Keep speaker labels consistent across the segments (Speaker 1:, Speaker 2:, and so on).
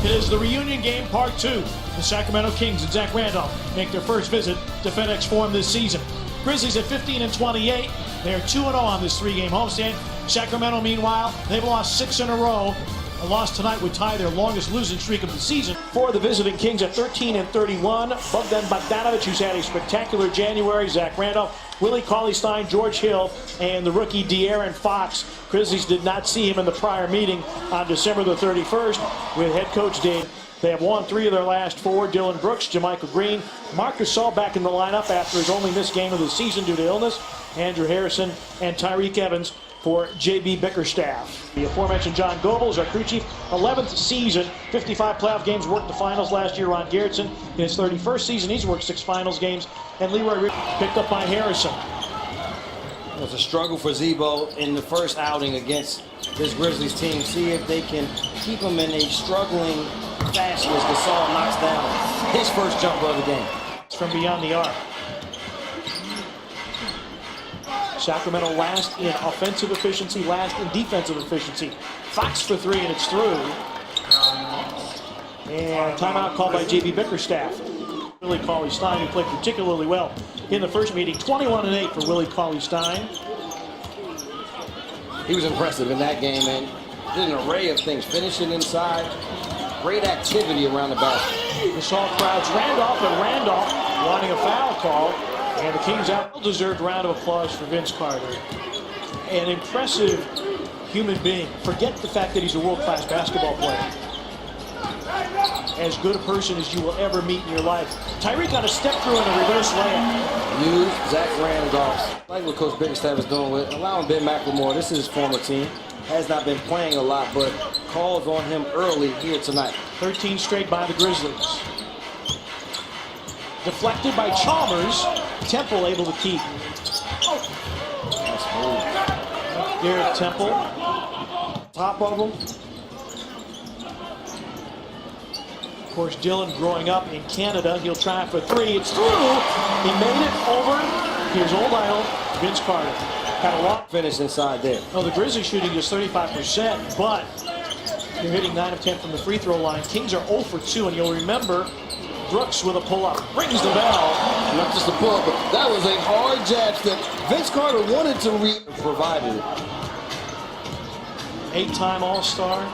Speaker 1: It is the reunion game, part 2. The Sacramento Kings and Zach Randolph make their first visit to FedEx Forum this season. Grizzlies at 15-28. They're 2-0 on this 3-game homestand. Sacramento, meanwhile, they've lost 6 in a row. A loss tonight would tie their longest losing streak of the season. For the visiting Kings at 13-31. Bogdan Bogdanovic, who's had a spectacular January. Zach Randolph, Willie Cauley-Stien, George Hill, and the rookie De'Aaron Fox. Grizzlies did not see him in the prior meeting on December the 31st with head coach Dave. They have won 3 of their last 4. Dylan Brooks, Jermichael Green, Marc Gasol back in the lineup after his only missed game of the season due to illness. Andrew Harrison and Tyreke Evans for J.B. Bickerstaff. The aforementioned John Goebels, our crew chief, 11th season, 55 playoff games, worked the finals last year. Ron Gerritsen, in his 31st season, he's worked 6 finals games. And Leroy picked up by Harrison.
Speaker 2: It was a struggle for Zebo in the first outing against this Grizzlies team. See if they can keep him in a struggling fashion as Gasol knocks down his first jumper of the game.
Speaker 1: It's from beyond the arc. Sacramento last in offensive efficiency, last in defensive efficiency. Fox for 3, and it's through. And timeout called by J.B. Bickerstaff. Willie Cauley-Stien, who played particularly well in the first meeting. 21-8 for Willie Cauley-Stien.
Speaker 2: He was impressive in that game, and did an array of things. Finishing inside, great activity around the basket.
Speaker 1: Gasol crowds Randolph, and Randolph wanting a foul call. And the Kings out. Well-deserved round of applause for Vince Carter. An impressive human being. Forget the fact that he's a world-class basketball player. As good a person as you will ever meet in your life. Tyreke on a step through and a reverse layup.
Speaker 2: Use Zach Randolph. Like what Coach Bickerstaff is doing with allowing Ben McLemore. This is his former team. Has not been playing a lot, but calls on him early here tonight. 13
Speaker 1: straight by the Grizzlies. Deflected by Chalmers. Temple able to keep.
Speaker 2: Nice move.
Speaker 1: Garrett Temple. Top of him. Of course, Dylan growing up in Canada. He'll try for 3. It's through. He made it over. Here's old idol, Vince Carter. Had a lot.
Speaker 2: Finish inside there.
Speaker 1: Oh, the Grizzlies shooting just 35%, but they're hitting 9 of 10 from the free throw line. Kings are 0 for 2, and you'll remember Brooks with a pull-up, rings the bell.
Speaker 2: Not just a pull-up, but that was a hard jab that Vince Carter wanted to provided it.
Speaker 1: 8-time All-Star.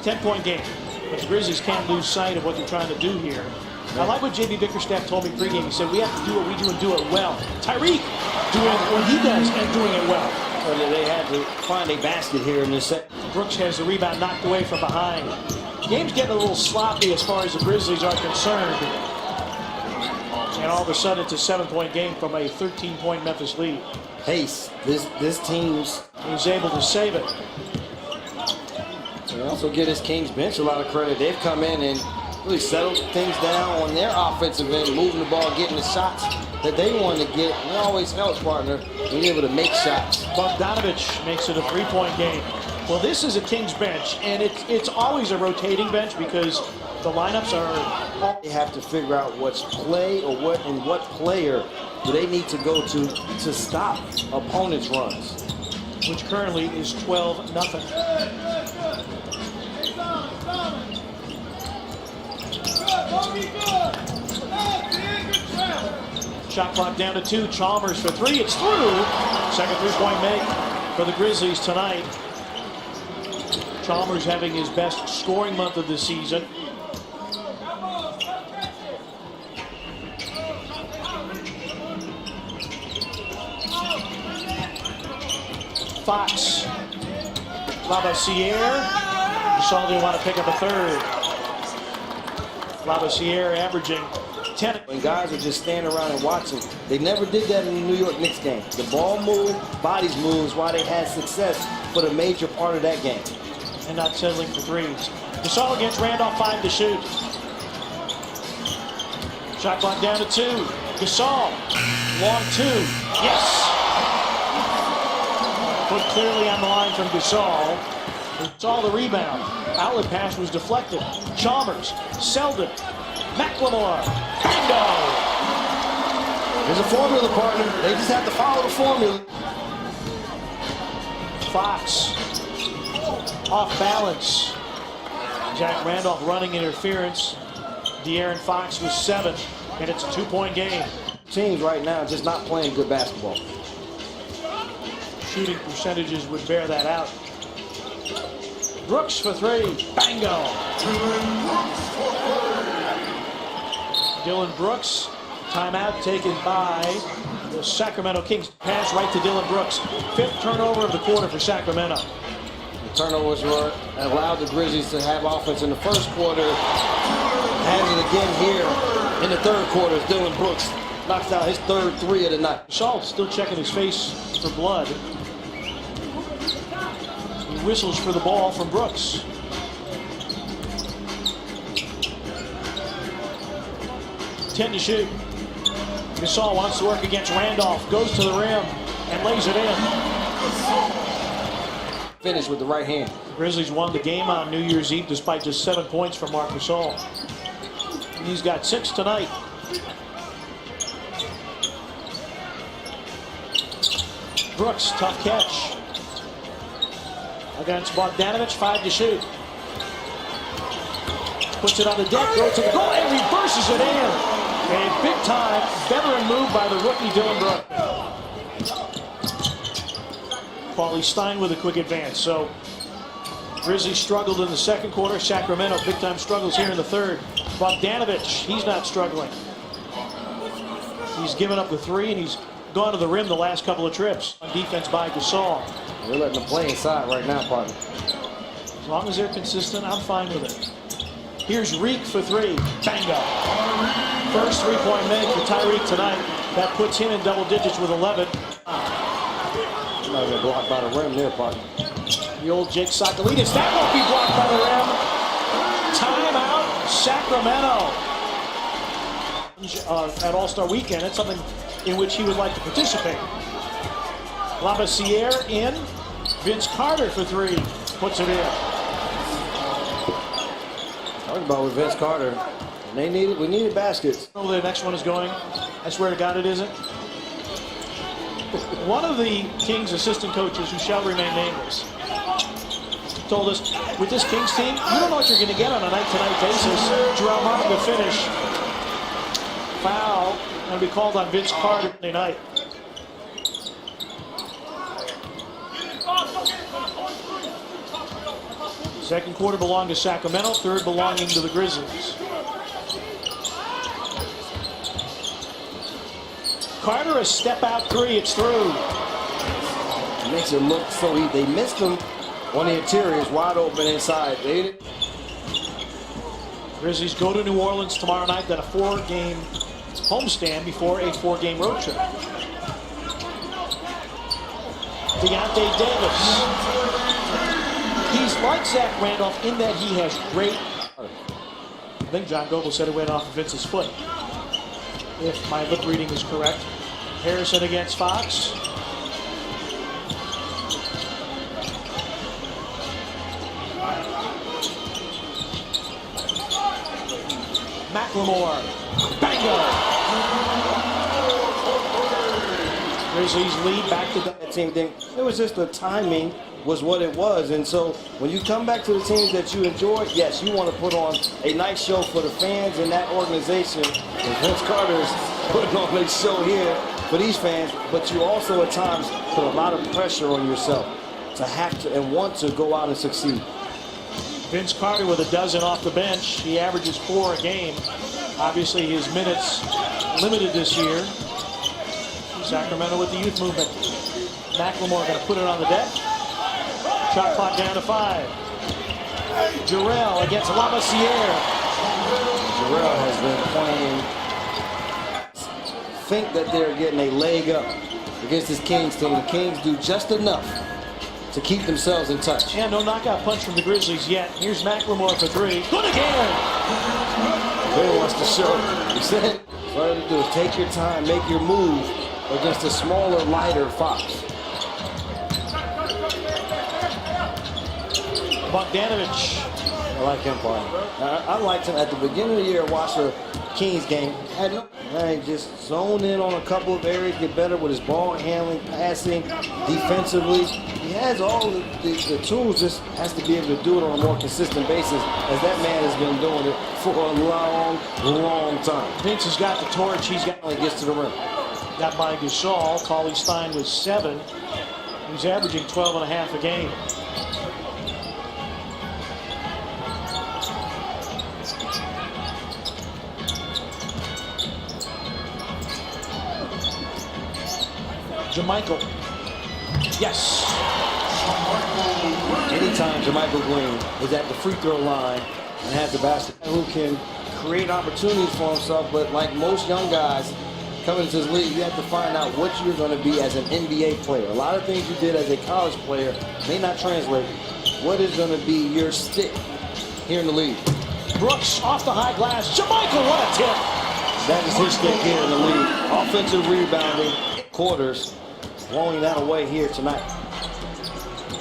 Speaker 1: 10-point game. But the Grizzlies can't lose sight of what they're trying to do here. I like what J.B. Bickerstaff told me pregame. He said, we have to do what we do and do it well. Tyreke doing what he does and doing it well.
Speaker 2: So they had to find a basket here in this set.
Speaker 1: Brooks has the rebound knocked away from behind. Game's getting a little sloppy as far as the Grizzlies are concerned. And all of a sudden, it's a 7-point game from a 13-point Memphis lead.
Speaker 2: Pace. This team's...
Speaker 1: He's able to save it.
Speaker 2: And also give this Kings bench a lot of credit. They've come in and really settled things down on their offensive end, moving the ball, getting the shots that they want to get. It always helps, partner, being able to make shots.
Speaker 1: Bogdanovic makes it a 3-point game. Well, this is a Kings bench, and it's always a rotating bench because the lineups are...
Speaker 2: They have to figure out what's play or what player do they need to go to stop opponents' runs.
Speaker 1: Which currently is 12-0. Shot clock down to 2. Chalmers for 3. It's through. Second 3-point make for the Grizzlies tonight. Chalmers having his best scoring month of the season. Fox. Lavoisier. Gasol didn't want to pick up a third. Lavoisier averaging 10.
Speaker 2: When guys are just standing around and watching, they never did that in the New York Knicks game. The ball moved, bodies moved, why they had success for the major part of that game.
Speaker 1: And not settling for threes. Gasol against Randolph, 5 to shoot. Shot clock down to 2. Gasol, long 2. Yes! Put clearly on the line from Gasol. Saw the rebound. Outlet pass was deflected. Chalmers, Selden, McLemore, bingo!
Speaker 2: There's a formula, partner. They just have to follow the formula.
Speaker 1: Fox, off balance. Zach Randolph running interference. De'Aaron Fox was 7, and it's a 2-point game.
Speaker 2: Teams right now just not playing good basketball.
Speaker 1: Shooting percentages would bear that out. Brooks for 3. Bango. Dylan Brooks. Timeout taken by the Sacramento Kings. Pass right to Dylan Brooks. 5th turnover of the quarter for Sacramento.
Speaker 2: The turnovers were allowed the Grizzlies to have offense in the first quarter. Has it again here in the third quarter as Dylan Brooks knocks out his 3rd 3 of the night.
Speaker 1: Salt still checking his face for blood. He whistles for the ball from Brooks. Ten to shoot. Gasol wants to work against Randolph, goes to the rim and lays it in.
Speaker 2: Finish with the right hand.
Speaker 1: The Grizzlies won the game on New Year's Eve despite just 7 points from Marc Gasol. And he's got 6 tonight. Brooks, tough catch. Against Bogdanovich, 5 to shoot. Puts it on the deck, goes to the goal, and reverses it in. A big-time veteran move by the rookie Dylan Brooks. Cauley-Stien with a quick advance. So Grizzlies struggled in the second quarter. Sacramento big-time struggles here in the third. Bogdanovich, he's not struggling. He's given up the 3, and he's gone to the rim the last couple of trips. On defense by Gasol.
Speaker 2: We're letting them play inside right now, partner.
Speaker 1: As long as they're consistent, I'm fine with it. Here's Reek for 3. Bango. First 3-point make for Tyreek tonight. That puts him in double digits with 11.
Speaker 2: Not even blocked by the rim there, partner.
Speaker 1: The old Jake Sakalidis. That won't be blocked by the rim. Timeout, Sacramento. At All-Star Weekend, it's something in which he would like to participate. Labissiere in. Vince Carter for 3. Puts it in.
Speaker 2: Talking about with Vince Carter. We needed baskets.
Speaker 1: I don't know where the next one is going. I swear to God it isn't. One of the Kings assistant coaches, who shall remain nameless, told us, with this Kings team, you don't know what you're going to get on a night-to-night basis. Jarrell Martin to finish. Foul going to be called on Vince Carter tonight. Second quarter belonged to Sacramento, third belonging to the Grizzlies. Carter, a step-out 3, it's through.
Speaker 2: It makes it look so easy. They missed him on the interiors, wide open inside.
Speaker 1: Grizzlies go to New Orleans tomorrow night, then a 4-game homestand before a 4-game road trip. Deontay Davis. He's like Zach Randolph in that he has great... I think John Goble said it went off of Vince's foot, if my lip reading is correct. Harrison against Fox. McLemore. Bango! Grizzlies lead back to
Speaker 2: That team thing. It was just the timing was what it was. And so when you come back to the teams that you enjoy, yes, you want to put on a nice show for the fans in that organization. And Vince Carter's putting on a show here for these fans, but you also at times put a lot of pressure on yourself to have to and want to go out and succeed.
Speaker 1: Vince Carter with a dozen off the bench. He averages 4 a game. Obviously his minutes limited this year. Sacramento with the youth movement. McLemore going to put it on the deck. Shot clock down to 5. Jarrell against Labissiere.
Speaker 2: Jarrell has been playing. Think that they're getting a leg up against this Kings team. The Kings do just enough to keep themselves in touch.
Speaker 1: And no knockout punch from the Grizzlies yet. Here's McLemore for 3. Good again!
Speaker 2: Bill wants to show. He said, what to do is take your time, make your move against a smaller, lighter Fox.
Speaker 1: Bogdanovich.
Speaker 2: I like him, partner. I liked him at the beginning of the year. Watched the Kings game. Had no, just zone in on a couple of areas, get better with his ball handling, passing, defensively. He has all the tools, just has to be able to do it on a more consistent basis, as that man has been doing it for a long, long time.
Speaker 1: Vince has got the torch. He's got
Speaker 2: When he gets to the rim.
Speaker 1: got by Gasol. Cauley-Stien with 7. He's averaging 12 and a half a game. JaMychal. Yes.
Speaker 2: Anytime JaMychal Green is at the free throw line and has the basket, who can create opportunities for himself, but like most young guys coming into this league, you have to find out what you're going to be as an NBA player. A lot of things you did as a college player may not translate. What is going to be your stick here in the league?
Speaker 1: Brooks off the high glass. JaMychal, what a tip.
Speaker 2: That is his stick here in the league. Offensive rebounding quarters, blowing that away here tonight.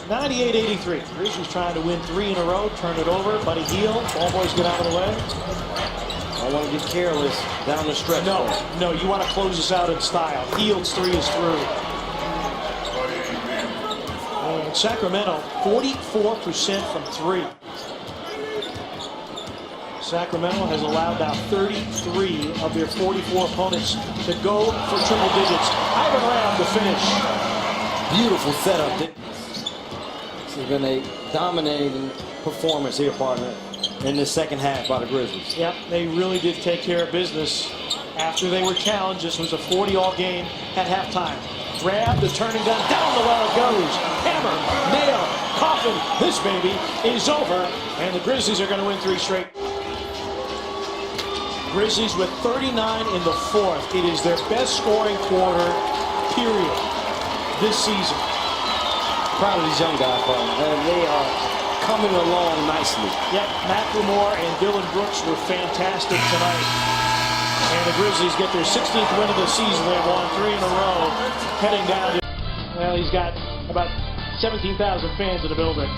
Speaker 1: 98-83. Grizzlies trying to win 3 in a row. Turn it over. Buddy Hield. Ball boys get out of the way.
Speaker 2: I want to get careless down the stretch.
Speaker 1: No, you want to close this out in style. Hield's 3 is through. And Sacramento, 44% from 3. Sacramento has allowed now 33 of their 44 opponents to go for triple digits. Ivan Ram to finish.
Speaker 2: Beautiful setup. This has been a dominating performance here, partner, in the second half by the Grizzlies.
Speaker 1: Yep, they really did take care of business after they were challenged. This was a 40-all game at halftime. Rab, the turning gun, down the well it goes. Hammer, nail, coffin. This baby is over, and the Grizzlies are going to win 3 straight. Grizzlies with 39 in the 4th. It is their best scoring quarter, period, this season.
Speaker 2: Proud of these young guys, partner. And they are coming along nicely.
Speaker 1: Yep, McLemore and Dylan Brooks were fantastic tonight. And the Grizzlies get their 16th win of the season. They've won 3 in a row, heading down to, well, he's got about 17,000 fans in the building.